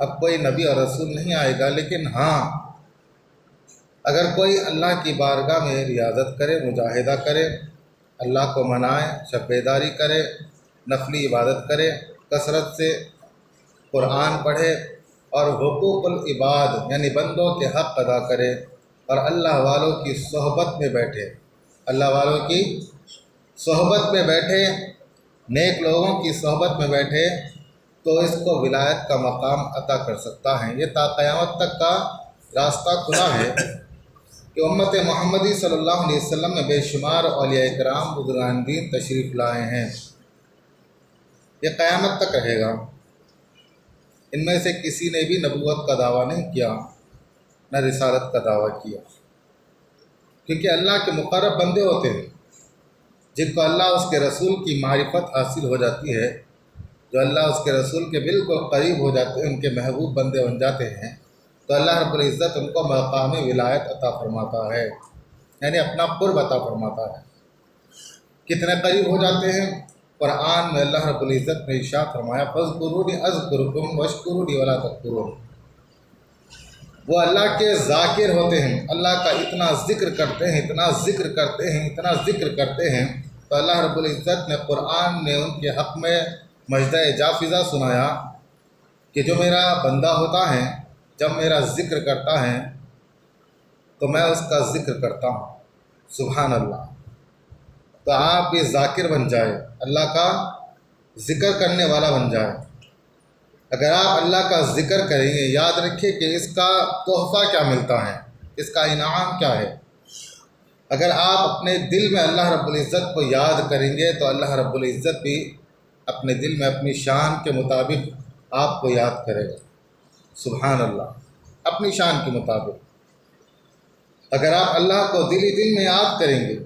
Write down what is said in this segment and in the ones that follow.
اب کوئی نبی اور رسول نہیں آئے گا، لیکن ہاں اگر کوئی اللہ کی بارگاہ میں ریاضت کرے، مجاہدہ کرے، اللہ کو منائے، شب بیداری کرے، نفلی عبادت کرے، کثرت سے قرآن پڑھے اور حقوق العباد یعنی بندوں کے حق ادا کرے اور اللہ والوں کی صحبت میں بیٹھے، اللہ والوں کی صحبت میں بیٹھے، نیک لوگوں کی صحبت میں بیٹھے، تو اس کو ولایت کا مقام عطا کر سکتا ہے۔ یہ تا قیامت تک کا راستہ کھلا ہے کہ امت محمدی صلی اللہ علیہ وسلم میں بے شمار اولیاء کرام بزرگان دین تشریف لائے ہیں، یہ قیامت تک رہے گا۔ ان میں سے کسی نے بھی نبوت کا دعویٰ نہیں کیا، نہ رسالت کا دعویٰ کیا، کیونکہ اللہ کے مقرب بندے ہوتے ہیں جن کو اللہ اس کے رسول کی معرفت حاصل ہو جاتی ہے، جو اللہ اس کے رسول کے بالکل قریب ہو جاتے ہیں، ان کے محبوب بندے بن جاتے ہیں، تو اللہ رب العزت ان کو مقام ولایت عطا فرماتا ہے، یعنی اپنا قرب عطا فرماتا ہے۔ کتنے قریب ہو جاتے ہیں؟ قرآن میں اللہ رب العزت نے ارشاد فرمایا فاذکرونی اذکرکم واشکرونی ولا تکفرون۔ وہ اللہ کے ذاکر ہوتے ہیں، اللہ کا اتنا ذکر کرتے ہیں، اتنا ذکر کرتے ہیں، اتنا ذکر کرتے ہیں، تو اللہ رب العزت نے قرآن میں ان کے حق میں مجدہ جافزہ سنایا کہ جو میرا بندہ ہوتا ہے جب میرا ذکر کرتا ہے تو میں اس کا ذکر کرتا ہوں، سبحان اللہ۔ تو آپ بھی ذاکر بن جائے، اللہ کا ذکر کرنے والا بن جائے۔ اگر آپ اللہ کا ذکر کریں گے، یاد رکھیں کہ اس کا تحفہ کیا ملتا ہے، اس کا انعام کیا ہے۔ اگر آپ اپنے دل میں اللہ رب العزت کو یاد کریں گے تو اللہ رب العزت بھی اپنے دل میں اپنی شان کے مطابق آپ کو یاد کرے گا، سبحان اللہ، اپنی شان کے مطابق۔ اگر آپ اللہ کو دل ہی دل میں یاد کریں گے،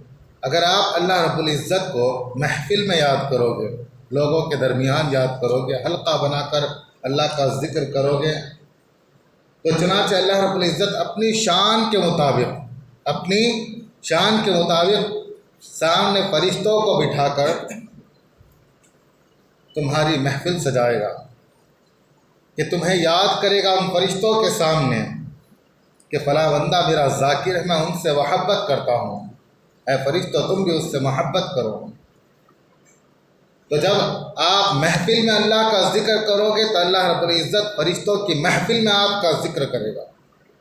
اگر آپ اللہ رب العزت کو محفل میں یاد کرو گے، لوگوں کے درمیان یاد کرو گے، حلقہ بنا کر اللہ کا ذکر کرو گے، تو چنانچہ اللہ رب العزت اپنی شان کے مطابق، اپنی شان کے مطابق سامنے فرشتوں کو بٹھا کر تمہاری محفل سجائے گا، کہ تمہیں یاد کرے گا ان فرشتوں کے سامنے کہ فلاں بندہ میرا ذاکر ہے، میں ان سے محبت کرتا ہوں، اے فرشتوں تم بھی اس سے محبت کرو۔ تو جب آپ محفل میں اللہ کا ذکر کرو گے تو اللہ رب العزت فرشتوں کی محفل میں آپ کا ذکر کرے گا،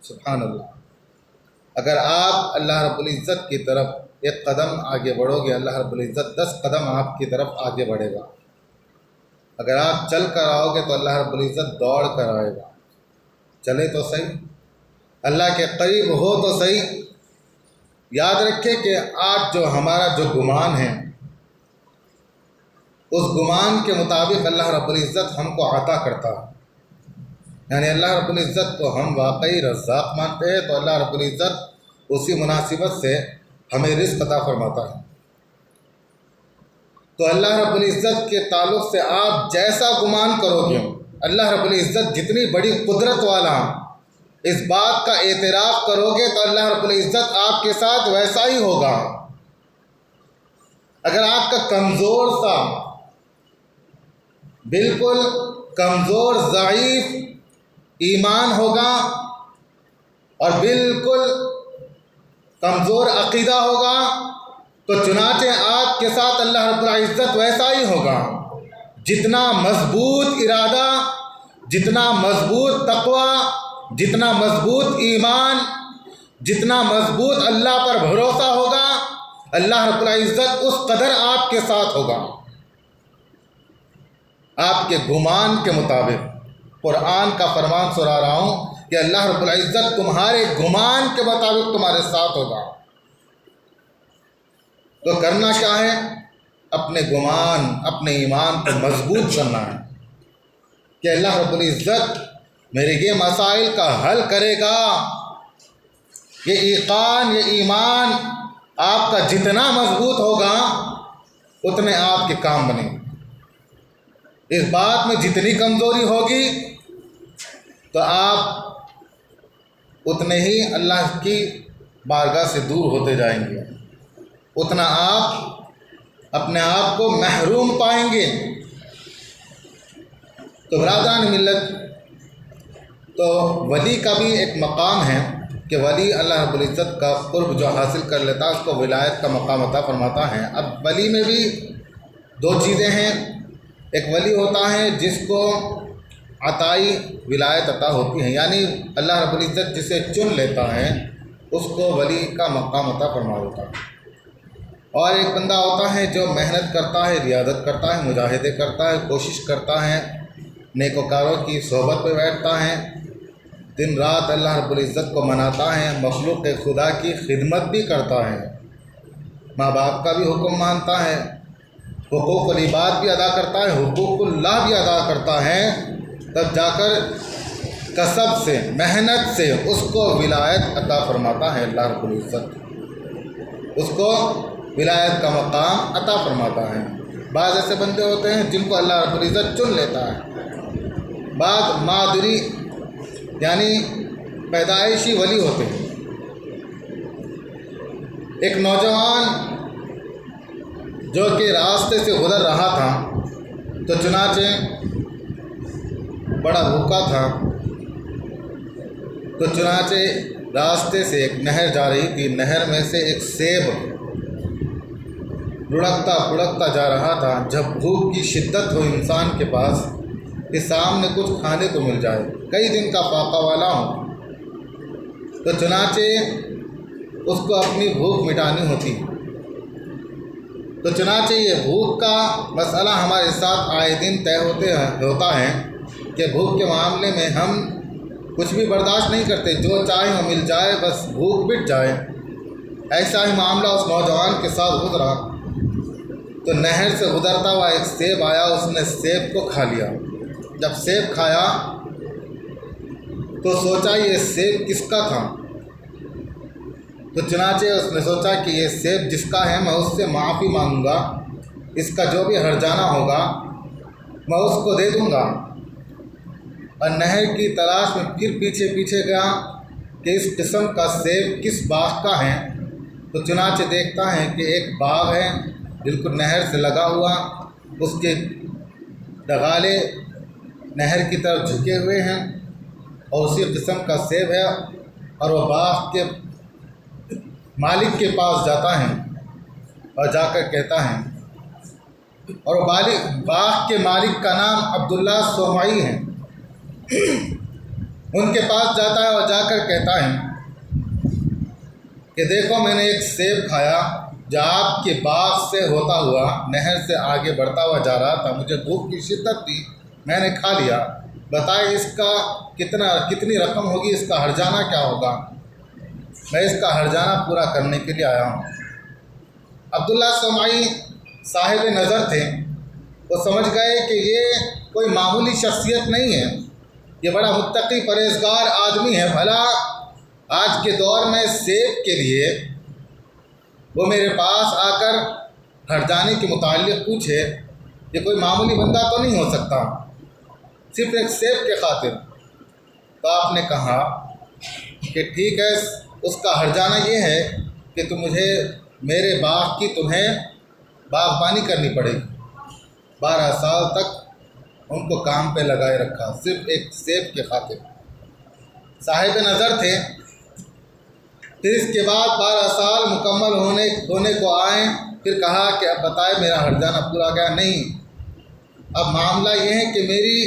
سبحان اللہ۔ اگر آپ اللہ رب العزت کی طرف ایک قدم آگے بڑھو گے، اللہ رب العزت 10 قدم آپ کی طرف آگے بڑھے گا۔ اگر آپ چل کر آؤ گے تو اللہ رب العزت دوڑ کر آئے گا۔ چلے تو صحیح، اللہ کے قریب ہو تو صحیح۔ یاد رکھیں کہ آج جو ہمارا جو گمان ہے، اس گمان کے مطابق اللہ رب العزت ہم کو عطا کرتا ہے، یعنی اللہ رب العزت کو ہم واقعی رزاق مانتے ہیں تو اللہ رب العزت اسی مناسبت سے ہمیں رزق عطا فرماتا ہے۔ تو اللہ رب العزت کے تعلق سے آپ جیسا گمان کرو گے، اللہ رب العزت جتنی بڑی قدرت والا اس بات کا اعتراف کرو گے تو اللہ رب العزت آپ کے ساتھ ویسا ہی ہوگا۔ اگر آپ کا کمزور سا، بالکل کمزور ضعیف ایمان ہوگا اور بالکل کمزور عقیدہ ہوگا تو چنانچہ آپ کے ساتھ اللہ رب العزت ویسا ہی ہوگا۔ جتنا مضبوط ارادہ، جتنا مضبوط تقوی، جتنا مضبوط ایمان، جتنا مضبوط اللہ پر بھروسہ ہوگا، اللہ رب العزت اس قدر آپ کے ساتھ ہوگا، آپ کے گمان کے مطابق۔ قرآن کا فرمان سنا رہا ہوں کہ اللہ رب العزت تمہارے گمان کے مطابق تمہارے ساتھ ہوگا۔ تو کرنا کیا ہے؟ اپنے گمان، اپنے ایمان کو مضبوط کرنا ہے کہ اللہ رب العزت میرے یہ مسائل کا حل کرے گا۔ یہ ایقان، یہ ایمان آپ کا جتنا مضبوط ہوگا اتنے آپ کے کام بنیں گے۔ اس بات میں جتنی کمزوری ہوگی تو آپ اتنے ہی اللہ کی بارگاہ سے دور ہوتے جائیں گے، اتنا آپ اپنے آپ کو محروم پائیں گے۔ تو برادران ملت، تو ولی کا بھی ایک مقام ہے کہ ولی اللہ رب العزت کا قرب جو حاصل کر لیتا ہے اس کو ولایت کا مقام عطا فرماتا ہے۔ اب ولی میں بھی دو چیزیں ہیں، ایک ولی ہوتا ہے جس کو عطائی ولایت عطا ہوتی ہے، یعنی اللہ رب العزت جسے چن لیتا ہے اس کو ولی کا مقام عطا فرما دیتا ہے، اور ایک بندہ ہوتا ہے جو محنت کرتا ہے، ریاضت کرتا ہے، مجاہدے کرتا ہے، کوشش کرتا ہے، نیکوکاروں کی صحبت پہ بیٹھتا ہے، دن رات اللہ رب العزت کو مناتا ہے، مخلوق خدا کی خدمت بھی کرتا ہے، ماں باپ کا بھی حکم مانتا ہے، حقوق العباد بھی ادا کرتا ہے، حقوق اللہ بھی ادا کرتا ہے، تب جا کر کسب سے، محنت سے اس کو ولایت عطا فرماتا ہے اللہ رب العزت، اس کو ولایت کا مقام عطا فرماتا ہے۔ بعض ایسے بندے ہوتے ہیں جن کو اللہ رب العزت چن لیتا ہے، بعض مادری یعنی پیدائشی ولی ہوتے ہیں۔ ایک نوجوان جو کہ راستے سے گزر رہا تھا تو چنانچہ بڑا بھوکا تھا، تو چنانچہ راستے سے ایک نہر جا رہی تھی، نہر میں سے ایک سیب لڑکتا پڑکتا جا رہا تھا۔ جب بھوک کی شدت ہو انسان کے پاس کہ سامنے کچھ کھانے کو مل جائے، کئی دن کا فاقہ والا ہو، تو چنانچہ اس کو اپنی بھوک مٹانی ہوتی۔ تو چنانچہ یہ بھوک کا مسئلہ ہمارے ساتھ آئے دن طے ہوتا ہے کہ بھوک کے معاملے میں ہم کچھ بھی برداشت نہیں کرتے، جو چاہے وہ مل جائے، بس بھوک مٹ جائے۔ ایسا ہی معاملہ اس نوجوان کے ساتھ گزرا۔ تو نہر سے گزرتا ہوا ایک سیب آیا، اس نے سیب کو کھا لیا۔ جب سیب کھایا تو سوچا یہ سیب کس کا تھا، تو چنانچہ اس نے سوچا کہ یہ سیب جس کا ہے میں اس سے معافی مانگوں گا، اس کا جو بھی ہرجانہ ہوگا میں اس کو دے دوں گا۔ اور نہر کی تلاش میں پھر پیچھے گیا کہ اس قسم کا سیب کس باغ کا ہے، تو چنانچہ دیکھتا ہے کہ ایک باغ ہے بالکل نہر سے لگا ہوا، اس کے ڈغالے نہر کی طرف جھکے ہوئے ہیں، اور اسی قسم کا سیب ہے، اور وہ باغ کے مالک کے پاس جاتا ہے اور جا کر کہتا ہے، اور وہ باغ کے مالک کا نام عبداللہ سومعی ہے، ان کے پاس جاتا ہے اور جا کر کہتا ہے کہ دیکھو میں نے ایک سیب کھایا جو آپ کے باغ سے ہوتا ہوا نہر سے آگے بڑھتا ہوا جا رہا تھا، مجھے بھوک کی شدت تھی، میں نے کھا لیا، بتائیں اس کا کتنی رقم ہوگی، اس کا ہرجانہ کیا ہوگا، میں اس کا ہرجانہ پورا کرنے کے لیے آیا ہوں۔ عبداللہ سومعی صاحب نظر تھے، وہ سمجھ گئے کہ یہ کوئی معمولی شخصیت نہیں ہے، یہ بڑا متقی پرہیزگار آدمی ہے، بھلا آج کے دور میں سیب کے لیے وہ میرے پاس آ کر ہرجانے کے متعلق پوچھے، یہ کوئی معمولی بندہ تو نہیں ہو سکتا، صرف ایک سیب کے خاطر۔ تو آپ نے کہا کہ ٹھیک ہے، اس کا ہرجانہ یہ ہے کہ مجھے میرے باغ کی تمہیں باغبانی کرنی پڑے گی۔ 12 سال تک ان کو کام پہ لگائے رکھا، صرف ایک سیب کے خاطر۔ صاحب نظر تھے، پھر اس کے بعد 12 سال مکمل ہونے کو آئے، پھر کہا کہ اب بتائے میرا ہرجانہ پورا گیا؟ نہیں، اب معاملہ یہ ہے کہ میری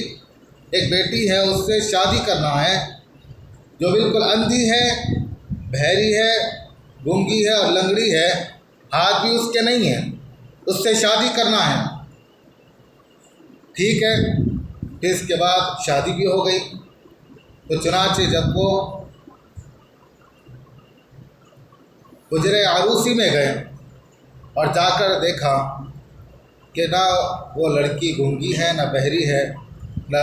ایک بیٹی ہے، اس سے شادی کرنا ہے، جو بالکل اندھی ہے، بہری ہے، گونگی ہے اور لنگڑی ہے، ہاتھ بھی اس کے نہیں ہیں، اس سے شادی کرنا ہے۔ ٹھیک ہے، پھر اس کے بعد شادی بھی ہو گئی۔ تو چنانچہ جب وہ حجرے عروسی میں گئے اور جا کر دیکھا کہ نہ وہ لڑکی گونگی ہے، نہ بہری ہے، نہ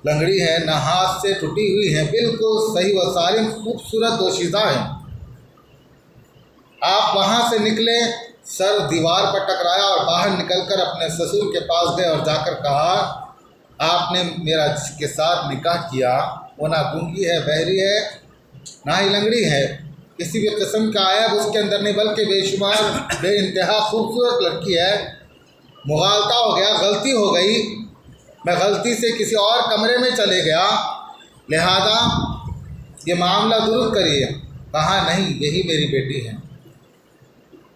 لنگڑی ہے، نہ ہاتھ سے ٹوٹی ہوئی ہے، بالکل صحیح و سالم خوبصورت دوشیزہ ہیں۔ آپ وہاں سے نکلے، سر دیوار پر ٹکرایا اور باہر نکل کر اپنے سسر کے پاس گئے اور جا کر کہا، آپ نے میرا جس کے ساتھ نکاح کیا وہ نہ گونگی ہے، بہری ہے، نہ ہی لنگڑی ہے، کسی بھی قسم کا عیب اس کے اندر نہیں، بلکہ بے شمار بے انتہا خوبصورت لڑکی ہے۔ مغالطہ ہو گیا، غلطی ہو گئی، میں غلطی سے کسی اور کمرے میں چلے گیا لہذا یہ معاملہ درست کریے۔ کہا نہیں، یہی میری بیٹی ہے۔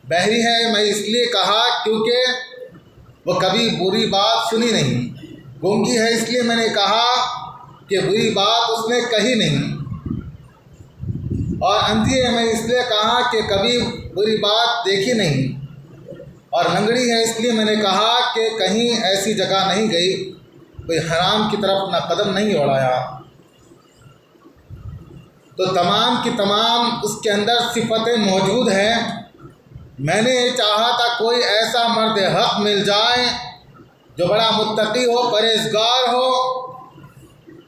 بہری ہے میں اس لیے کہا کیونکہ وہ کبھی بری بات سنی نہیں۔ گونگی ہے اس لیے میں نے کہا کہ بری بات اس نے کہی نہیں۔ اور اندھی ہے میں اس لیے کہا کہ کبھی بری بات دیکھی نہیں۔ اور لنگڑی ہے اس لیے میں نے کہا کہ کہیں ایسی جگہ نہیں گئی، کوئی حرام کی طرف اپنا قدم نہیں اڑایا۔ تو تمام کی تمام اس کے اندر صفتیں موجود ہیں۔ میں نے یہ چاہا تھا کوئی ایسا مرد حق مل جائے جو بڑا متقی ہو، پرہیزگار ہو،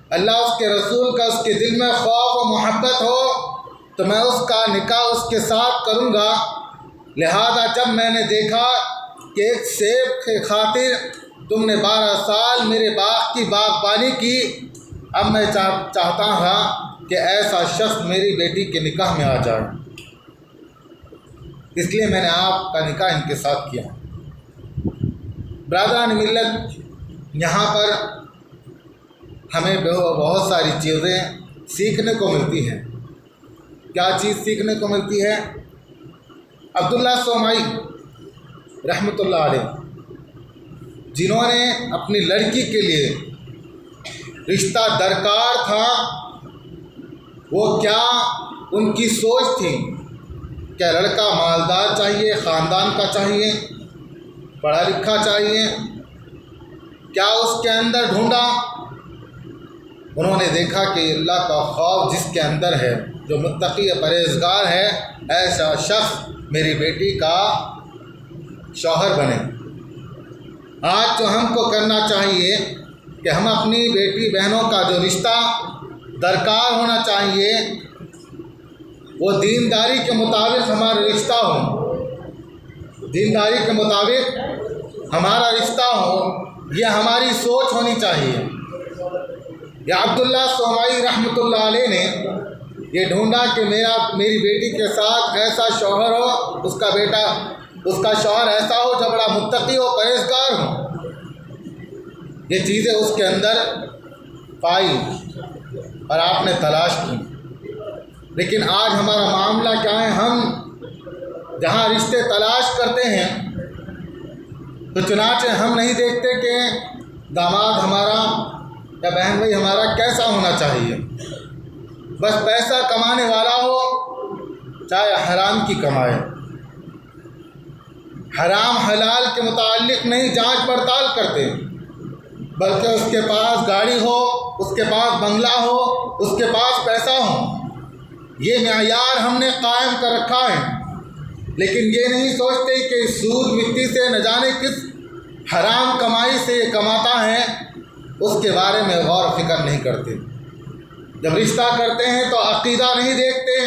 اللہ اس کے رسول کا اس کے دل میں خوف و محبت ہو، تو میں اس کا نکاح اس کے ساتھ کروں گا۔ لہذا جب میں نے دیکھا کہ ایک سیب کی خاطر تم نے 12 سال میرے باغ کی باغبانی کی، اب میں چاہتا ہوں کہ ایسا شخص میری بیٹی کے نکاح میں آ جائے، اس لیے میں نے آپ کا نکاح ان کے ساتھ کیا۔ برادران ملت، یہاں پر ہمیں بہت ساری چیزیں سیکھنے کو ملتی ہیں۔ کیا چیز سیکھنے کو ملتی ہے؟ عبداللہ سومائی رحمۃ اللہ علیہ، جنہوں نے اپنی لڑکی کے لیے رشتہ درکار تھا، وہ کیا ان کی سوچ تھی؟ کیا لڑکا مالدار چاہیے، خاندان کا چاہیے، پڑھا لکھا چاہیے؟ کیا اس کے اندر ڈھونڈا؟ انہوں نے دیکھا کہ اللہ کا خوف جس کے اندر ہے، جو متقی پرہیزگار ہے، ایسا شخص میری بیٹی کا شوہر بنے۔ آج جو ہم کو کرنا چاہیے کہ ہم اپنی بیٹی بہنوں کا جو رشتہ درکار ہونا چاہیے وہ دینداری کے مطابق ہمارا رشتہ ہو، دینداری کے مطابق ہمارا رشتہ ہو، یہ ہماری سوچ ہونی چاہیے۔ یا عبداللہ سومائی رحمۃ اللہ علیہ نے یہ ڈھونڈا کہ میری بیٹی کے ساتھ ایسا شوہر ہو، اس کا شوہر ایسا ہو جو بڑا متقی ہو، پرہیزگار ہو۔ یہ چیزیں اس کے اندر پائی اور آپ نے تلاش کی۔ لیکن آج ہمارا معاملہ کیا ہے؟ ہم جہاں رشتے تلاش کرتے ہیں تو چنانچہ ہم نہیں دیکھتے کہ داماد ہمارا یا بہن بھائی ہمارا کیسا ہونا چاہیے۔ بس پیسہ کمانے والا ہو، چاہے حرام کی کمائے۔ حرام حلال کے متعلق نہیں جانچ پڑتال کرتے، بلکہ اس کے پاس گاڑی ہو، اس کے پاس بنگلہ ہو، اس کے پاس پیسہ ہو، یہ معیار ہم نے قائم کر رکھا ہے۔ لیکن یہ نہیں سوچتے کہ سود مٹی سے نہ جانے کس حرام کمائی سے یہ کماتا ہے، اس کے بارے میں غور و فکر نہیں کرتے۔ جب رشتہ کرتے ہیں تو عقیدہ نہیں دیکھتے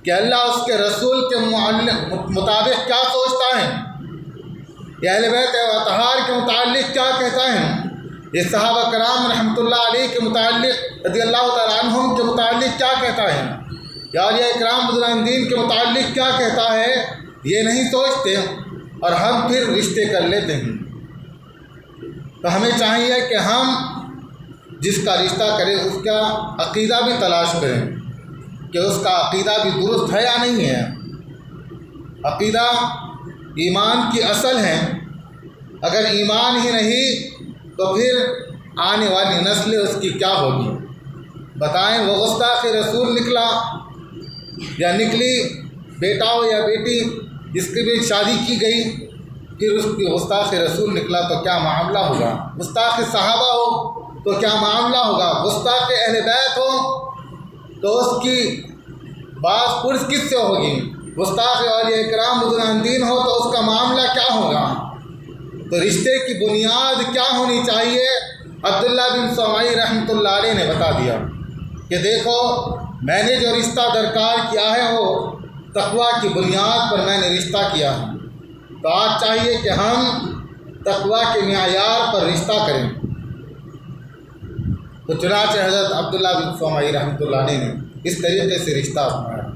کہ اللہ اس کے رسول کے مطابق کیا سوچتا ہے، یا اہل بیت اطہار کے متعلق کیا کہتا ہے، یہ صحابہ کرام رحمۃ اللہ علیہ کے متعلق، رضی اللہ تعالیٰ عنہم کے متعلق کیا کہتا ہے، یا اولیاء اکرام بزرگان کے متعلق کیا کہتا ہے، یہ نہیں سوچتے اور ہم پھر رشتے کر لیتے ہیں۔ تو ہمیں چاہیے کہ ہم جس کا رشتہ کریں اس کا عقیدہ بھی تلاش کریں کہ اس کا عقیدہ بھی درست ہے یا نہیں ہے۔ عقیدہ ایمان کی اصل ہے، اگر ایمان ہی نہیں تو پھر آنے والی نسلیں اس کی کیا ہوگی؟ بتائیں، وہ گستاخ رسول نکلا یا نکلی، بیٹا ہو یا بیٹی جس کی بھی شادی کی گئی، پھر اس کی گستاخ رسول نکلا تو کیا معاملہ ہوگا؟ گستاخ صحابہ ہو تو کیا معاملہ ہوگا؟ گستاخ اہل بیت ہو تو اس کی باز پرس کس سے ہوگی؟ گستاخ اولیاء اکرام بزرگان دین ہو تو اس کا معاملہ کیا ہوگا؟ تو رشتے کی بنیاد کیا ہونی چاہیے؟ عبداللہ بن سومائی رحمۃ اللہ علیہ نے بتا دیا کہ دیکھو، میں نے جو رشتہ درکار کیا ہے وہ تقویٰ کی بنیاد پر میں نے رشتہ کیا ہے۔ تو آج چاہیے کہ ہم تقویٰ کے معیار پر رشتہ کریں۔ تو چنانچہ حضرت عبداللہ بن سومائی رحمۃ اللہ علیہ نے اس طریقے سے رشتہ اپنایا،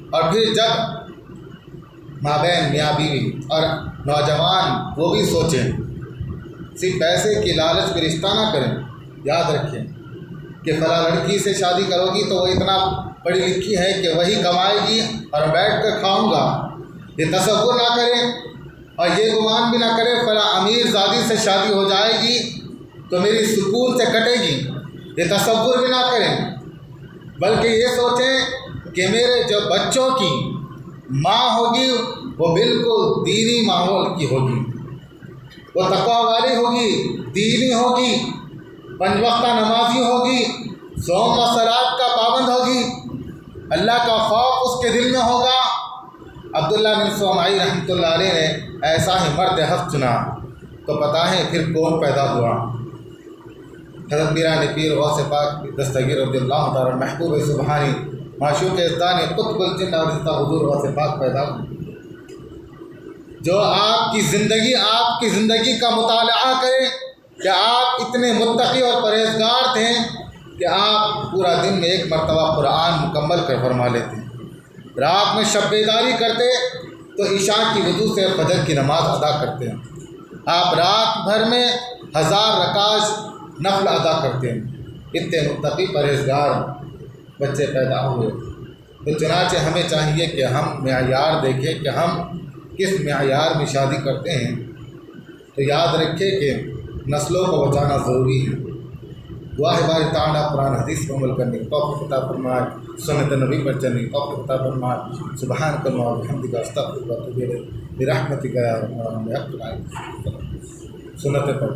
اور پھر جب مابین میاں بیوی اور نوجوان وہ بھی سوچیں، صرف پیسے کی لالچ پہ رشتہ نہ کریں۔ یاد رکھیں کہ فلاں لڑکی سے شادی کرو گی تو وہ اتنا پڑھی لکھی ہے کہ وہی کمائے گی اور بیٹھ کر کھاؤں گا، یہ تصور نہ کریں اور یہ گمان بھی نہ کریں فلاں امیر زادی سے شادی ہو جائے گی تو میری سکون سے کٹے گی، یہ تصور بھی نہ کریں، بلکہ یہ سوچیں کہ میرے جو بچوں کی ماں ہوگی وہ بالکل دینی ماحول کی ہوگی، وہ تقویٰ والی ہوگی، دینی ہوگی، 5 وقتہ نمازی ہوگی، صوم و صلات کا پابند ہوگی، اللہ کا خوف اس کے دل میں ہوگا۔ عبداللہ بن صومعی رحمۃ اللہ علیہ نے ایسا ہی مرد حق چنا، تو پتہ ہے پھر کون پیدا ہوا؟ حضرت پیران پیر غوث پاک دستگیر رضی اللہ تعالیٰ محبوب سبحانی معشوق ازدانی قطب الجن اور حضور غوث پاک پیدا ہوئے، جو آپ کی زندگی کا مطالعہ کریں کہ آپ اتنے متقی اور پرہیزگار تھے کہ آپ پورا دن میں 1 مرتبہ قرآن مکمل کر فرما لیتے ہیں، رات میں شب بیداری کرتے تو عشاء کی وضو سے فجر کی نماز ادا کرتے ہیں، آپ رات بھر میں 1000 رکعت نفل ادا کرتے ہیں، اتنے متقی پرہیزگار بچے پیدا ہوئے۔ تو چنانچہ ہمیں چاہیے کہ ہم معیار دیکھیں کہ ہم کس معیار میں شادی کرتے ہیں، تو یاد رکھیں کہ نسلوں کو بچانا ضروری ہے۔ دعا ہے باری تعالیٰ قرآن حدیث پر عمل کرنے کی توفیق عطا فرمائے، سنت نبی پر چلنے کی توفیق عطا فرمائے۔ سبحانک اللہم و بحمدک استغفرک و اتوب الیک برحمتک یا ارحم الراحمین۔ سنت پر